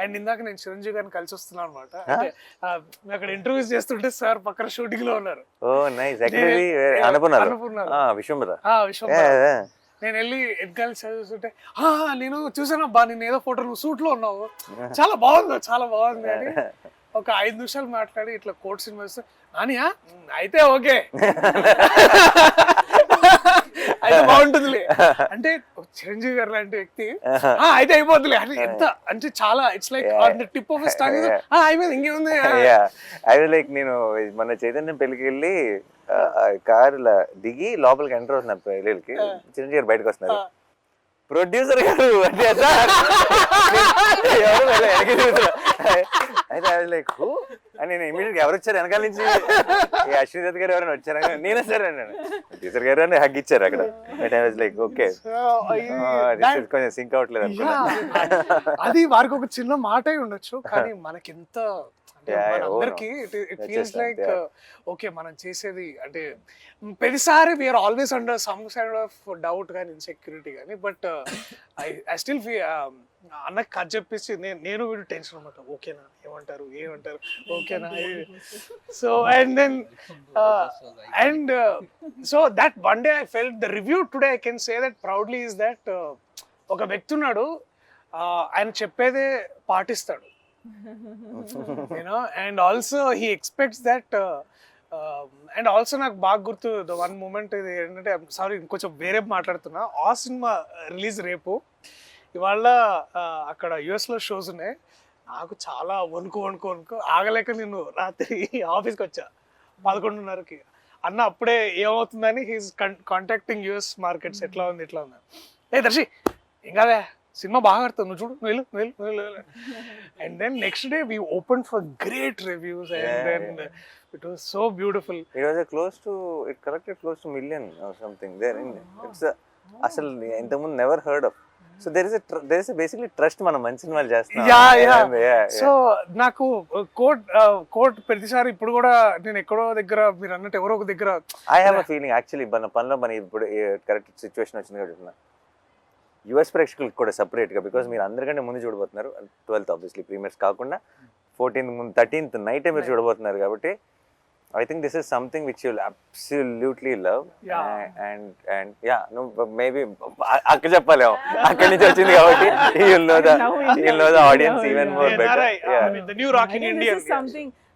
And ఇందాక నేను చిరంజీవి గారిని కలిసి వస్తున్నాను అనమాట. అంటే మేము అక్కడ ఇంటర్వ్యూస్ చేస్తుంటే సార్ పక్కన షూటింగ్ లో ఉన్నారు. ఓ నైస్. యాక్చువల్లీ అనుకున్నారు విశ్వంబర. నేను వెళ్ళి వెనకాల చదువుతుంటే నేను చూసాను అబ్బా, నేను ఏదో ఫోటో నువ్వు సూట్ లో ఉన్నావు, చాలా బాగుంది అని ఒక 5 నిమిషాలు మాట్లాడి ఇట్లా కోట్ సినిమా ఇస్తే నానియా అయితే ఓకే అయితే బాగుంటుందిలే అంటే చిరంజీవి గారు లాంటి వ్యక్తి అయితే అయిపోద్దులే అని ఎంత అంటే చాలా it's like on the tip of stung అయిపోయింది ఇంకేముంది. అది లైక్ నేను మన చైతన్యం పెళ్లికి వెళ్ళి కార్ దిగి లోపలికి ఎంటర్ అవుతున్నారు పెళ్ళికి, చిరంజీవి గారు బయటకు వస్తున్నారు, ప్రొడ్యూసర్ గారు అంటే అయితే అది లైక్ అని నేను ఇమీడియట్ ఎవరు వచ్చారు వెనకాల నుంచి, అశ్విని దత్ గారు ఎవరైనా వచ్చారా, నేనే సార్ అన్నాను. ప్రొడ్యూసర్ గారు అని హగ్ ఇచ్చారు అక్కడ. లైక్ ఓకే కొంచెం సింక్ అవట్లేదు అనుకున్నా. అది వారికి ఒక చిన్న మాట ఉండొచ్చు కానీ మనకి ఎంత అందరికి ఇట్ ఫీల్స్ లైక్ ఓకే మనం చేసేది అంటే ప్రతిసారి we're always under some kind of doubt కానీ ఇన్సెక్యూరిటీ కానీ, బట్ ఐ స్టిల్ అన్నకి కథ చెప్పేసి నేను వీడు టెన్షన్ అనమాట, ఓకేనా ఏమంటారు ఓకేనా. So and then and so that one day I felt the review today I can say that proudly is that ఒక వ్యక్తి ఉన్నాడు, ఆయన చెప్పేదే పాటిస్తాడు. And also he expects that and also నాకు బాగా గుర్తు ద వన్ మూమెంట్ ఇది ఏంటంటే, సారీ ఇంకొంచెం వేరే మాట్లాడుతున్నా, ఆ సినిమా రిలీజ్ రేపు, ఇవాళ అక్కడ US లో షోస్ ఉన్నాయి, నాకు చాలా వణుకు ఆగలేక నేను రాత్రి ఆఫీస్కి వచ్చా 11:30కి. అన్న అప్పుడే ఏమవుతుందని హీస్ కాంటాక్టింగ్ US మార్కెట్స్ ఎట్లా ఉంది దర్శి ఏం కాదే సినిమా బాగా ఆడుతుంది, నువ్వు చూడు, నువ్వు వెళ్ళు. And then next day we opened for great reviews and then it was so beautiful. It was it collected close to million or something there in it's అసలు ఇంతకుముందు never heard of. So there is a basically trust మనం మంచి సినిమాలు చేస్తున్నాం. So నాకు coat ప్రతిసారి ఇప్పుడు కూడా నేను ఎక్కడో దగ్గర మీరు అన్నట్టు ఎవరో ఒక దగ్గర I have a feeling actually మన పనిలో మన ఇప్పుడు కరెక్ట్ సిచ్యువేషన్ వచ్చింది కాబట్టి US ప్రేక్షకులకు కూడా సపరేట్గా, బికాస్ మీరు అందరికంటే ముందు చూడబోతున్నారు 12th ఆబ్వియస్లీ ప్రీమియర్స్ కాకుండా 14th ముందు 13th నైట్ మీరు చూడబోతున్నారు కాబట్టి I think this is something which you'll absolutely love. And yeah నువ్వు మేబీ అక్క చెప్పలేము అక్కడి నుంచి వచ్చింది కాబట్టి you'll know the audience even more better. The new rock in India.